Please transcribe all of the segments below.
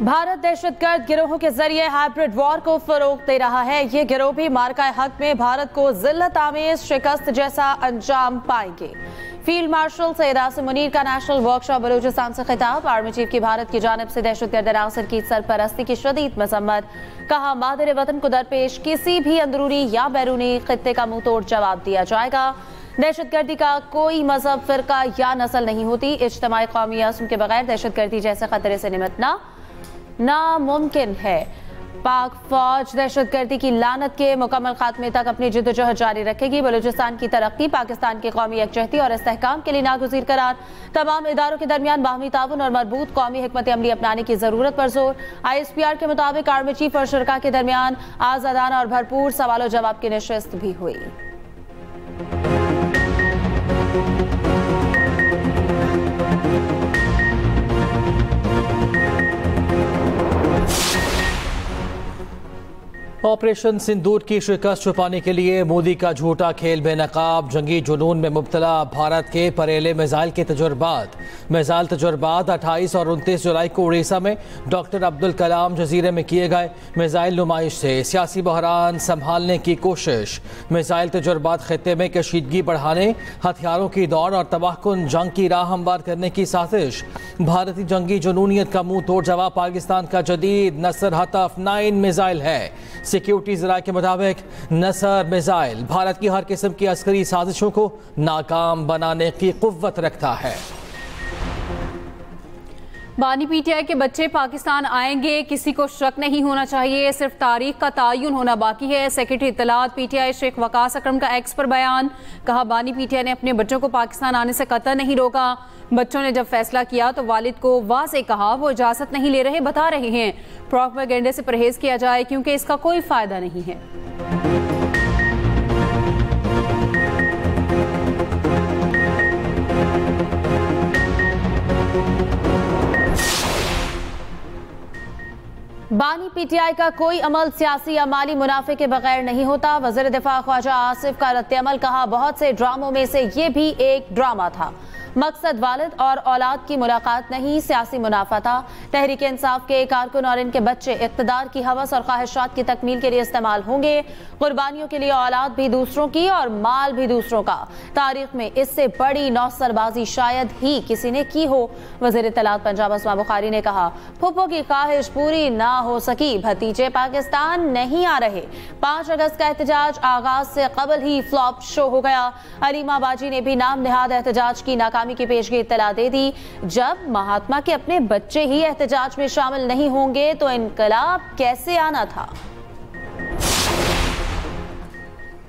भारत दहशतगर्द गिरोहों के जरिए हाइब्रिड वॉर को फरोग दे रहा है। ये गिरोह भी मार्का हक में भारत को जिल्लत आमेज शिकस्त जैसा अंजाम पाएंगे। फील्ड मार्शल सैयद आसिम मुनीर का नेशनल वर्कशॉप बलूचिस्तान से खिताब। आर्मी चीफ की भारत की जानिब से दहशतगर्द अनासर की सरपरस्ती की शदीद मजम्मत। कहा, मादर वतन को दरपेश किसी भी अंदरूनी या बैरूनी खित्ते का मुंह तोड़ जवाब दिया जाएगा। दहशतगर्दी का कोई मजहब, फिरका या नस्ल नहीं होती। इज्तिमाई कौमी असम के बगैर दहशतगर्दी जैसे खतरे से निपटना नामुमकिन है। पाक फौज दहशतगर्दी की लानत के मुकम्मल खात्मे तक अपनी जिद्दोजहद जारी रखेगी। बलूचिस्तान की तरक्की पाकिस्तान की कौमी यकजहती और इस्तेहकाम के लिए नागुज़ीर करार। तमाम इदारों के दरमियान बाहमी ताउन और मजबूत कौमी हिकमत अमली अपनाने की जरूरत पर जोर। ISPR के मुताबिक आर्मी चीफ और शुरका के दरमियान आजादाना और भरपूर सवाल जवाब की नशिस्त भी हुई। ऑपरेशन सिंदूर की शिकस्त छुपाने के लिए मोदी का झूठा खेल बेनकाब। जंगी जुनून में मुब्तला भारत के परेले मिसाइल के तजुर्बात 28 और 29 जुलाई को उड़ीसा में डॉक्टर अब्दुल कलाम जजीरे में किए गए मिसाइल नुमाइश से सियासी बहरान संभालने की कोशिश। मिसाइल तजुर्बात खित्ते में कशीदगी बढ़ाने, हथियारों की दौड़ और तबाहकुन जंग की राह हमवार करने की साजिश। भारतीय जंगी जुनूनियत का मुंह तोड़ जवाब पाकिस्तान का जदीद नसर हतफ 9 मिसाइल है। सिक्योरिटी ज़राए के मुताबिक नसर मिसाइल भारत की हर किस्म की अस्करी साजिशों को नाकाम बनाने की कुव्वत रखता है। बानी PTI के बच्चे पाकिस्तान आएंगे, किसी को शक नहीं होना चाहिए, सिर्फ तारीख का तयन होना बाकी है। सेक्रेटरी इत्तलात PTI शेख वकास अकरम का एक्स पर बयान। कहा, बानी PTI ने अपने बच्चों को पाकिस्तान आने से कतई नहीं रोका। बच्चों ने जब फैसला किया तो वालिद को वाज़े कहा वो इजाज़त नहीं ले रहे, बता रहे हैं प्रोपेगेंडे से परहेज किया जाए क्योंकि इसका कोई फ़ायदा नहीं है। बानी PTI का कोई अमल सियासी या माली मुनाफे के बगैर नहीं होता। वज़ीर दिफा ख्वाजा आसिफ का रद्द-ए-अमल। कहा, बहुत से ड्रामों में से ये भी एक ड्रामा था। मकसद वालिद और औलाद की मुलाकात नहीं, सियासी मुनाफा था। तहरीक इंसाफ के कारकुन और इनके बच्चे इक़्तिदार की हवस और ख्वाहिशात की तकमील के लिए इस्तेमाल होंगे। कुर्बानियों के लिए औलाद भी दूसरों की और माल भी दूसरों का। तारीख में इससे बड़ी नौसरबाजी शायद ही किसी ने की हो। वज़ीर इत्तलात पंजाब अस्मा बुखारी ने कहा, फुप्पो की ख्वाहिश पूरी ना हो सकी, भतीजे पाकिस्तान नहीं आ रहे। 5 अगस्त का एहतजाज आगाज से कबल ही फ्लॉप शो हो गया। अलीमा बाजी ने भी नाम निहाद एहतजाज की नाकामी की पेशगी इत्तला दे दी। जब महात्मा के अपने बच्चे ही एहतजाज में शामिल नहीं होंगे तो इनकलाब कैसे आना था।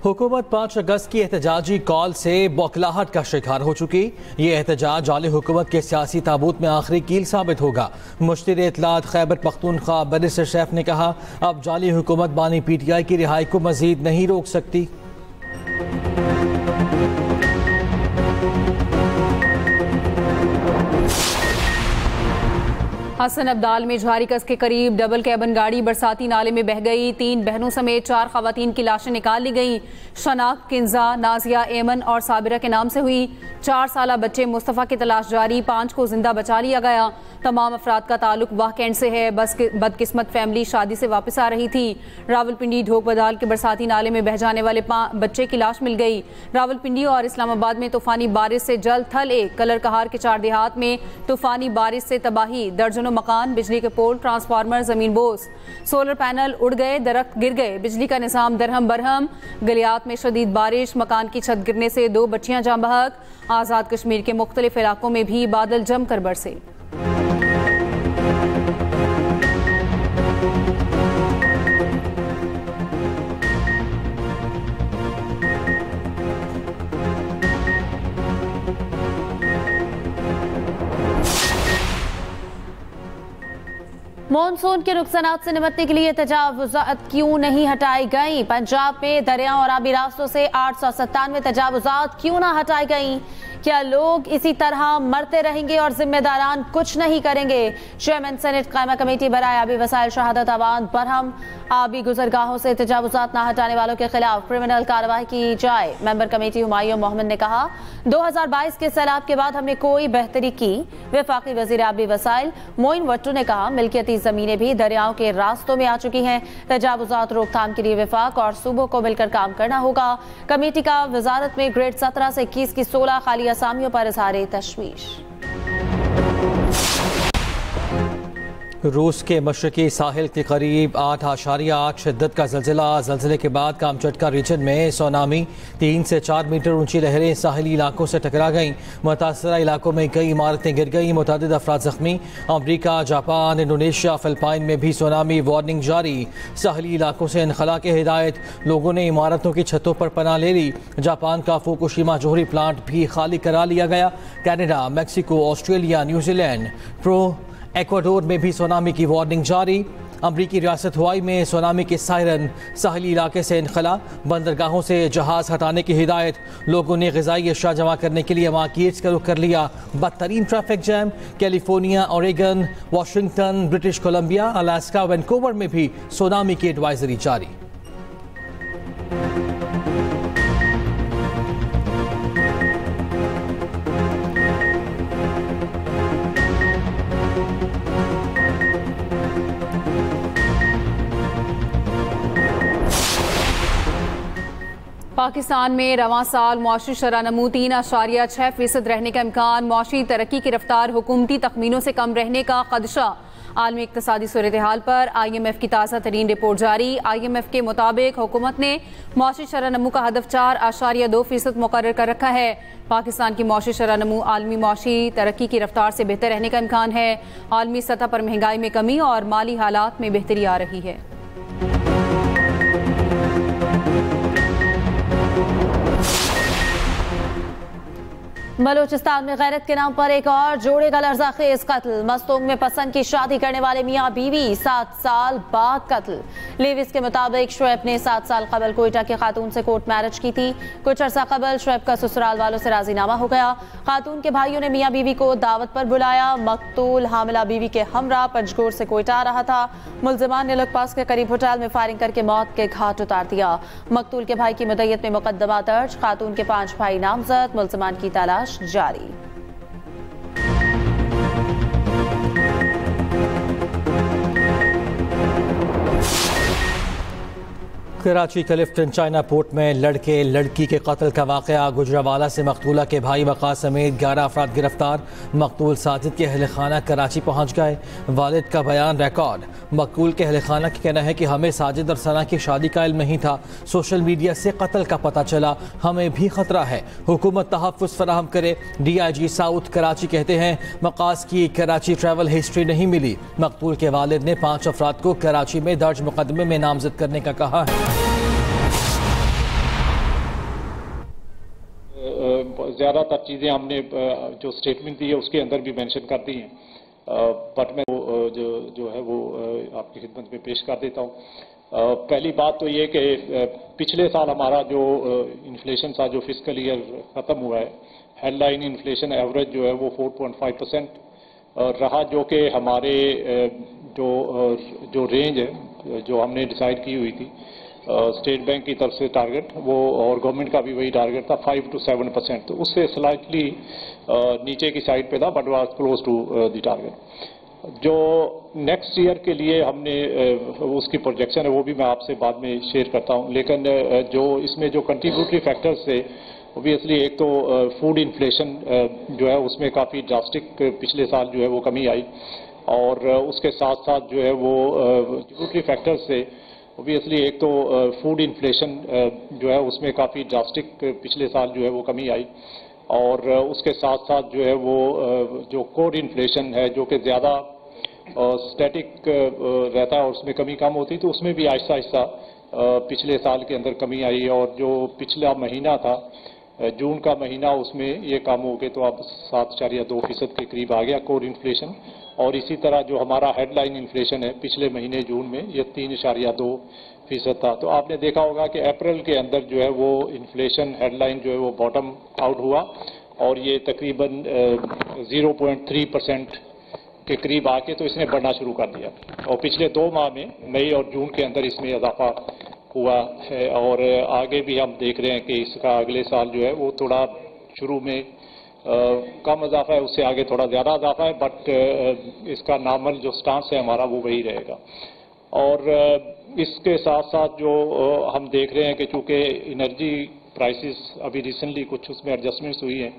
हुकूमत 5 अगस्त की एहतजाजी कॉल से बौखलाहट का शिकार हो चुकी। ये एहतजाज जाली हुकूमत के सियासी ताबूत में आखिरी कील साबित होगा। मुश्तिर इत्तलात खैबर पख्तूनख्वा बैरिस्टर शैफ ने कहा, अब जाली हुकूमत बानी PTI की रिहाई को मजीद नहीं रोक सकती। हसन अब्दाल में झारीकस के करीब डबल कैबन गाड़ी बरसाती नाले में बह गई। 3 बहनों समेत 4 खवातीन की लाशें निकाल ली गई। शनाख्त किंजा, नाजिया, एमन और साबिरा के नाम से हुई। 4 साला बच्चे मुस्तफ़ा की तलाश जारी, 5 को जिंदा बचा लिया गया। तमाम अफराद का ताल्लुक वाह कैंट से है। बदकिस्मत फैमिली शादी से वापस आ रही थी। रावलपिंडी ढोक बदाल के बरसाती नाले में बह जाने वाले बच्चे की लाश मिल गई। रावलपिंडी और इस्लामाबाद में तूफानी बारिश से जल थल एक। कलर कहार के 4 देहात में तूफानी बारिश से तबाही, दर्जनों मकान, बिजली के पोल, ट्रांसफार्मर जमीन बोस, सोलर पैनल उड़ गए, दरख्त गिर गए, बिजली का निजाम दरहम बरहम। गलियात में शदीद बारिश, मकान की छत गिरने से 2 बच्चियां जाँ बहक। आज़ाद कश्मीर के मुख्तलिफ इलाकों में भी बादल जमकर बरसे। मॉनसून के नुकसानात से निपटने के लिए तजावुज़ात क्यों नहीं हटाई गई। पंजाब में दरियाओं और आबी रास्तों से 897 तजावुज़ात क्यों ना हटाई गई। क्या लोग इसी तरह मरते रहेंगे और जिम्मेदारान कुछ नहीं करेंगे? चेयरमैन सेनेट कायमा कमेटी बराए आबी वसाइल शहादत अवान बरहम। आबी गुजरगाहों से तजावुजात न हटाने वालों के खिलाफ क्रिमिनल कार्रवाई की जाए। मेंबर कमेटी हुमायूं मोहम्मद ने कहा, 2022 के सैलाब के बाद हमने कोई बेहतरी की। वफाकी वजीर आबी वसाइल मोइन वट्टू ने कहा, मिल्कियती जमीनें भी दरियाओं के रास्तों में आ चुकी हैं। तजावुजात रोकथाम के लिए वफाक और सूबों को मिलकर काम करना होगा। कमेटी का वजारत में ग्रेड 17 से 21 की 16 खाली असामियों पर इजहार तशवीश। रूस के मशरकी साहिल के करीब 8.8 शिद्दत का जल्जले के बाद कामचटका रीजन में सुनामी 3 से 4 मीटर ऊंची लहरें साहिली इलाकों से टकरा गईं। मुतासरा इलाकों में कई इमारतें गिर गईं। मुतअद्दिद अफराद जख्मी। अमरीका, जापान, इंडोनेशिया, फिलिपाइन में भी सुनामी वार्निंग जारी। साहिली इलाकों से इनखला की हिदायत। लोगों ने इमारतों की छतों पर पनाह ले ली। जापान का फुकुशिमा जोहरी प्लांट भी खाली करा लिया गया। Canada, Mexico, Australia, New Zealand, Ecuador में भी सुनामी की वार्निंग जारी। अमरीकी रियासत हवाई में सुनामी के सायरन। साहिली इलाके से इनखला। बंदरगाहों से जहाज हटाने की हिदायत। लोगों ने ग़िज़ाई अशिया जमा करने के लिए अमाकीर्स का रुख कर लिया। बदतरीन traffic jam. California, Oregon, Washington, British Columbia, Alaska, Vancouver में भी सुनामी की एडवाइजरी जारी। पाकिस्तान में रवां साल मुआशी शरह-नमू 3.6% रहने का इम्कान। मुआशी तरक्की की रफ्तार हुकूमती तखमीनों से कम रहने का खदशा। आलमी इक्तसादी सूरत हाल पर IMF की ताज़ा तरीन रिपोर्ट जारी। IMF के मुताबिक हुकूमत ने मुआशी शरह-नमू का हदफ 4.2% मुकर्रर कर रखा है। पाकिस्तान की मुआशी शरह-नमू आलमी मुआशी तरक्की की रफ्तार से बेहतर रहने का इम्कान है। आलमी सतह पर महंगाई में कमी और माली हालात में बेहतरी आ रही है। बलूचिस्तान में गैरत के नाम पर एक और जोड़े का लर्ज़ाखेज कत्ल। मस्तूंग में पसंद की शादी करने वाले मियाँ बीवी 7 साल बाद कत्ल। लेविस के मुताबिक शुएब ने 7 साल कबल कोयटा की खातून से कोर्ट मैरिज की थी। कुछ अर्सा कबल शुएब का ससुराल वालों से राजीनामा हो गया। खातून के भाइयों ने मियाँ बीवी को दावत पर बुलाया। मकतूल हामिला बीवी के हमरा पंजगोर से कोयटा आ रहा था। मुलजिमान ने लुकपास के करीब होटल में फायरिंग करके मौत के घाट उतार दिया। मकतूल के भाई की मुद्दत में मुकदमा दर्ज। खातून के 5 भाई नामजद। मुलजिमान की तलाश जारी। कराची के लिफ्टन चाइना पोर्ट में लड़के लड़की के कत्ल का वाक़या। गुजरावाला से मकतूला के भाई वक़ास समेत 11 अफराद गिरफ्तार। मकतूल साजिद के अहल खाना कराची पहुँच गए। वालिद का बयान रिकॉर्ड। मकतूल के अहल खाना का कहना है कि हमें साजिद और सना की शादी का इल्म नहीं था। सोशल मीडिया से कत्ल का पता चला। हमें भी खतरा है। हुकूमत तहफ़्फ़ुज़ फराहम करे। DIG साउथ कराची कहते हैं वक़ास की कराची ट्रैवल हिस्ट्री नहीं मिली। मकतूल के वालिद ने 5 अफराद को कराची में दर्ज मुकदमे में नामजद करने का कहा है। ज़्यादातर चीज़ें हमने जो स्टेटमेंट दी है उसके अंदर भी मेंशन कर दी हैं, बट मैं जो है वो आपकी खिदमत में पेश कर देता हूँ। पहली बात तो ये कि पिछले साल हमारा जो इन्फ्लेशन था, जो फिस्कल ईयर ख़त्म हुआ है, हेडलाइन इन्फ्लेशन एवरेज जो है वो 4.5% रहा, जो कि हमारे जो रेंज है जो हमने डिसाइड की हुई थी स्टेट बैंक की तरफ से टारगेट वो, और गवर्नमेंट का भी वही टारगेट था 5 to 7%, तो उससे स्लाइटली नीचे की साइड पे था, but was close to the target. जो नेक्स्ट ईयर के लिए हमने उसकी प्रोजेक्शन है वो भी मैं आपसे बाद में शेयर करता हूँ, लेकिन जो इसमें जो कंट्रीब्यूटरी फैक्टर्स थे ओबियसली एक तो फूड इन्फ्लेशन जो है उसमें काफ़ी ड्रास्टिक पिछले साल जो है वो कमी आई, और उसके साथ साथ जो है वो कंट्रीब्यूटरी फैक्टर्स से ओबियसली एक तो फूड इन्फ्लेशन जो है उसमें काफ़ी ड्रास्टिक पिछले साल जो है वो कमी आई, और उसके साथ साथ जो है वो जो कोर इन्फ्लेशन है जो कि ज़्यादा स्टैटिक रहता है और उसमें कमी कम होती, तो उसमें भी आहिस्ता आहिस्ता पिछले साल के अंदर कमी आई, और जो पिछला महीना था जून का महीना उसमें ये कम हो गए तो अब 7.2% के करीब आ गया कोर इन्फ्लेशन, और इसी तरह जो हमारा हेडलाइन इन्फ्लेशन है पिछले महीने जून में ये 3.2% था। तो आपने देखा होगा कि अप्रैल के अंदर जो है वो इन्फ्लेशन हेडलाइन जो है वो बॉटम आउट हुआ, और ये तकरीबन 0.3% के करीब आके तो इसने बढ़ना शुरू कर दिया। और पिछले 2 माह में मई और जून के अंदर इसमें इजाफा हुआ है और आगे भी हम देख रहे हैं कि इसका अगले साल जो है वो थोड़ा शुरू में कम इजाफा है, उससे आगे थोड़ा ज़्यादा इजाफा है, बट इसका नॉर्मल जो स्टांस है हमारा वो वही रहेगा। और इसके साथ साथ जो हम देख रहे हैं कि चूँकि एनर्जी प्राइसेस अभी रिसेंटली कुछ उसमें एडजस्टमेंट्स हुई हैं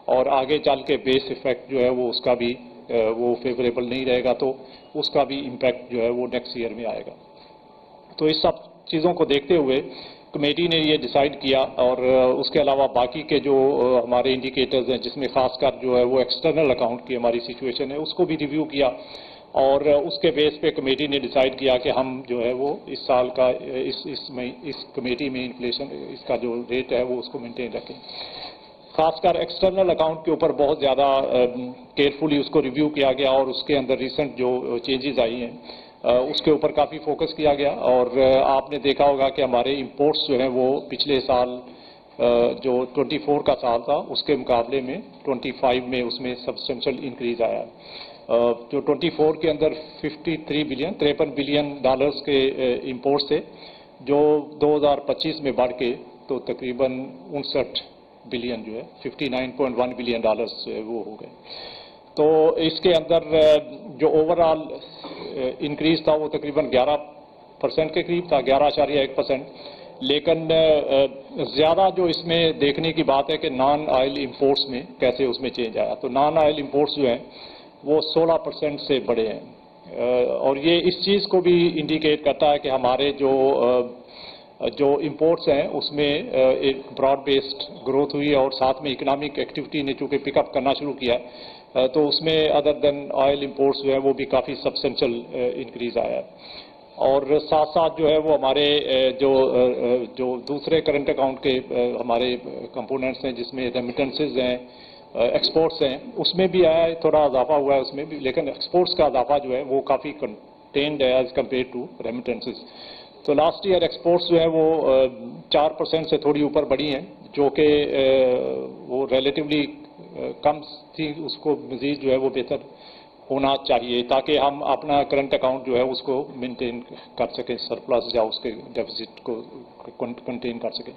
और आगे चल के बेस इफेक्ट जो है वो उसका भी वो फेवरेबल नहीं रहेगा, तो उसका भी इम्पैक्ट जो है वो नेक्स्ट ईयर में आएगा। तो इस सब चीज़ों को देखते हुए कमेटी ने ये डिसाइड किया और उसके अलावा बाकी के जो हमारे इंडिकेटर्स हैं जिसमें खासकर जो है वो एक्सटर्नल अकाउंट की हमारी सिचुएशन है उसको भी रिव्यू किया और उसके बेस पे कमेटी ने डिसाइड किया कि हम जो है वो इस साल का इस कमेटी में इन्फ्लेशन इसका जो रेट है वो उसको मेंटेन रखें। खासकर एक्सटर्नल अकाउंट के ऊपर बहुत ज़्यादा केयरफुली उसको रिव्यू किया गया और उसके अंदर रिसेंट जो चेंजेस आई हैं उसके ऊपर काफ़ी फोकस किया गया। और आपने देखा होगा कि हमारे इंपोर्ट्स जो हैं वो पिछले साल जो 24 का साल था उसके मुकाबले में 25 में उसमें सब्सटेंशियल इंक्रीज आया। जो 24 के अंदर 53 बिलियन डॉलर्स के इंपोर्ट्स थे जो 2025 में बढ़ के तो तकरीबन 59 बिलियन जो है 59.1 बिलियन डॉलर्स वो हो गए। तो इसके अंदर जो ओवरऑल इंक्रीज था वो तकरीबन 11% के करीब था, 11.1%। लेकिन ज़्यादा जो इसमें देखने की बात है कि नॉन ऑयल इंपोर्ट्स में कैसे उसमें चेंज आया। तो नॉन ऑयल इंपोर्ट्स जो हैं वो 16% से बढ़े हैं और ये इस चीज़ को भी इंडिकेट करता है कि हमारे जो इंपोर्ट्स हैं उसमें एक ब्रॉड बेस्ड ग्रोथ हुई है और साथ में इकोनॉमिक एक्टिविटी ने चूँकि पिकअप करना शुरू किया है तो उसमें अदर देन ऑयल इंपोर्ट्स जो है वो भी काफ़ी सब्सटेंशियल इंक्रीज आया है। और साथ साथ जो है वो हमारे जो दूसरे करंट अकाउंट के हमारे कंपोनेंट्स हैं जिसमें रेमिटेंसेज हैं, एक्सपोर्ट्स हैं, उसमें भी आया है, थोड़ा इजाफा हुआ है उसमें भी, लेकिन एक्सपोर्ट्स का इजाफा जो है वो काफ़ी कंटेन्ड है एज कम्पेयर टू रेमिटेंसेज। तो लास्ट ईयर एक्सपोर्ट्स जो है वो 4% से थोड़ी ऊपर बढ़ी हैं जो कि वो रिलेटिवली कम थी, उसको मजीद जो है वो बेहतर होना चाहिए ताकि हम अपना करंट अकाउंट जो है उसको मेंटेन कर सकें, सरप्लस या उसके डेफिसिट को कंटेन कर सकें।